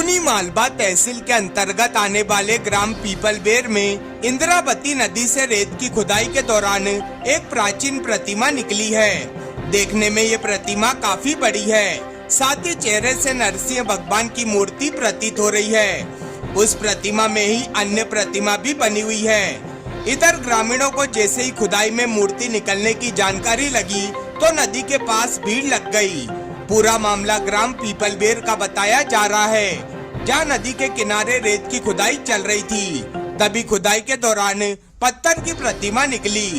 मधुबनी मालवा तहसील के अंतर्गत आने वाले ग्राम पीपलबेर में इंद्रावती नदी से रेत की खुदाई के दौरान एक प्राचीन प्रतिमा निकली है। देखने में ये प्रतिमा काफी बड़ी है, साथ ही चेहरे से नरसिंह भगवान की मूर्ति प्रतीत हो रही है। उस प्रतिमा में ही अन्य प्रतिमा भी बनी हुई है। इधर ग्रामीणों को जैसे ही खुदाई में मूर्ति निकलने की जानकारी लगी तो नदी के पास भीड़ लग गई। पूरा मामला ग्राम पीपलबेर का बताया जा रहा है, जहां नदी के किनारे रेत की खुदाई चल रही थी। तभी खुदाई के दौरान पत्थर की प्रतिमा निकली।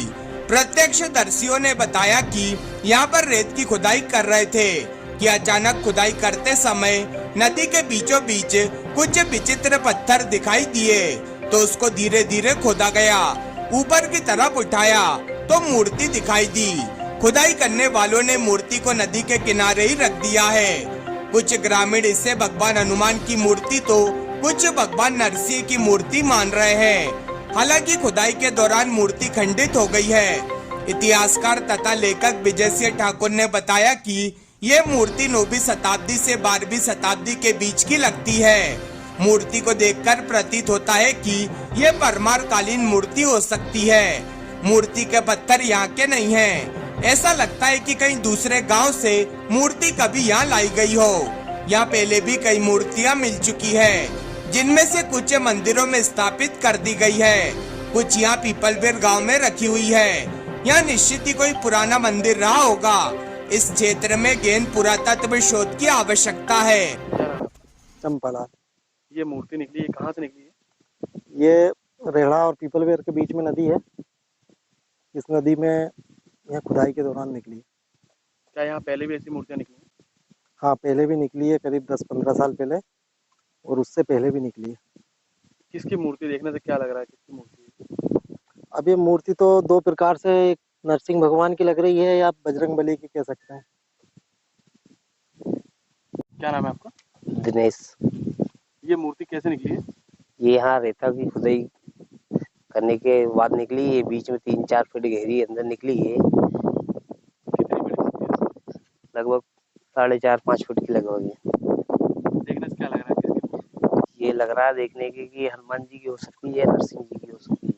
प्रत्यक्षदर्शियों ने बताया कि यहां पर रेत की खुदाई कर रहे थे कि अचानक खुदाई करते समय नदी के बीचों बीच कुछ विचित्र पत्थर दिखाई दिए, तो उसको धीरे धीरे खोदा गया। ऊपर की तरफ उठाया तो मूर्ति दिखाई दी। खुदाई करने वालों ने मूर्ति को नदी के किनारे ही रख दिया है। कुछ ग्रामीण इसे भगवान हनुमान की मूर्ति तो कुछ भगवान नरसिंह की मूर्ति मान रहे हैं। हालांकि खुदाई के दौरान मूर्ति खंडित हो गई है। इतिहासकार तथा लेखक विजय सिंह ठाकुर ने बताया कि ये मूर्ति 9वीं शताब्दी से 12वीं शताब्दी के बीच की लगती है। मूर्ति को देखकर प्रतीत होता है कि ये परमार कालीन मूर्ति हो सकती है। मूर्ति के पत्थर यहाँ के नहीं हैं। ऐसा लगता है कि कहीं दूसरे गांव से मूर्ति कभी यहाँ लाई गई हो। यहाँ पहले भी कई मूर्तियाँ मिल चुकी है, जिनमें से कुछ मंदिरों में स्थापित कर दी गई है, कुछ यहाँ पीपलबेर गांव में रखी हुई है। यहाँ निश्चित ही कोई पुराना मंदिर रहा होगा। इस क्षेत्र में गहन पुरातत्व शोध की आवश्यकता है। चंपालाल। ये मूर्ति निकली है, कहाँ से निकली है? ये रेहड़ा और पीपलबेर के बीच में नदी है। इस नदी में यह खुदाई के दौरान निकली। क्या यहाँ पहले भी ऐसी मूर्तियाँ निकली हैं? हाँ, पहले भी निकली है, करीब 10-15 साल पहले, और उससे पहले भी निकली है। किसकी मूर्ति देखने से क्या लग रहा है, किसकी मूर्ति है? अब ये मूर्ति तो दो प्रकार से, एक नरसिंह भगवान की लग रही है या बजरंगबली की कह सकते हैं। क्या नाम है आपका? दिनेश। ये मूर्ति कैसे निकली है? ये यहाँ रेता की खुदाई करने के बाद निकली। ये बीच में 3-4 फीट गहरी अंदर निकली है। कितनी बड़ी मूर्ति है? लगभग 4.5-5 फीट की लगभग है। देखने से क्या लग रहा है, किसकी मूर्ति है? ये लग रहा है देखने के कि हनुमान जी की हो सकती है, नरसिंह जी की हो सकती है।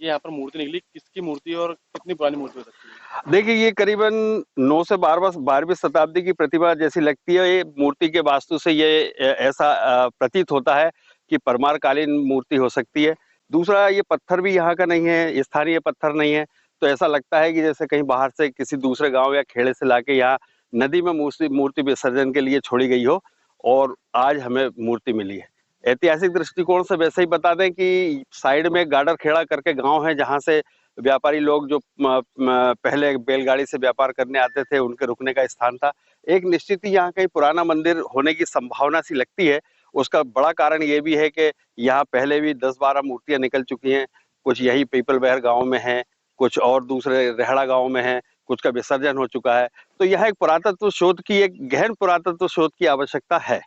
ये यहाँ पर मूर्ति निकली, किसकी मूर्ति और कितनी पुरानी मूर्ति हो सकती है? देखिए, ये करीबन 9 से 12वीं शताब्दी की प्रतिमा जैसी लगती है। ये मूर्ति के वास्तु से ये ऐसा प्रतीत होता है कि परमारकालीन मूर्ति हो सकती है। दूसरा, ये पत्थर भी यहाँ का नहीं है, स्थानीय पत्थर नहीं है, तो ऐसा लगता है कि जैसे कहीं बाहर से किसी दूसरे गांव या खेड़े से लाके यहाँ नदी में मूर्ति विसर्जन के लिए छोड़ी गई हो और आज हमें मूर्ति मिली है। ऐतिहासिक दृष्टिकोण से वैसे ही बता दें कि साइड में गाडर खेड़ा करके गांव है, जहां से व्यापारी लोग जो पहले बैलगाड़ी से व्यापार करने आते थे, उनके रुकने का स्थान था। एक निश्चित ही यहाँ कहीं पुराना मंदिर होने की संभावना सी लगती है। उसका बड़ा कारण ये भी है कि यहाँ पहले भी 10-12 मूर्तियां निकल चुकी हैं। कुछ यही पीपलबेर गांव में है, कुछ और दूसरे रेहड़ा गांव में है, कुछ का विसर्जन हो चुका है। तो यह एक पुरातत्व शोध की, एक गहन पुरातत्व शोध की आवश्यकता है।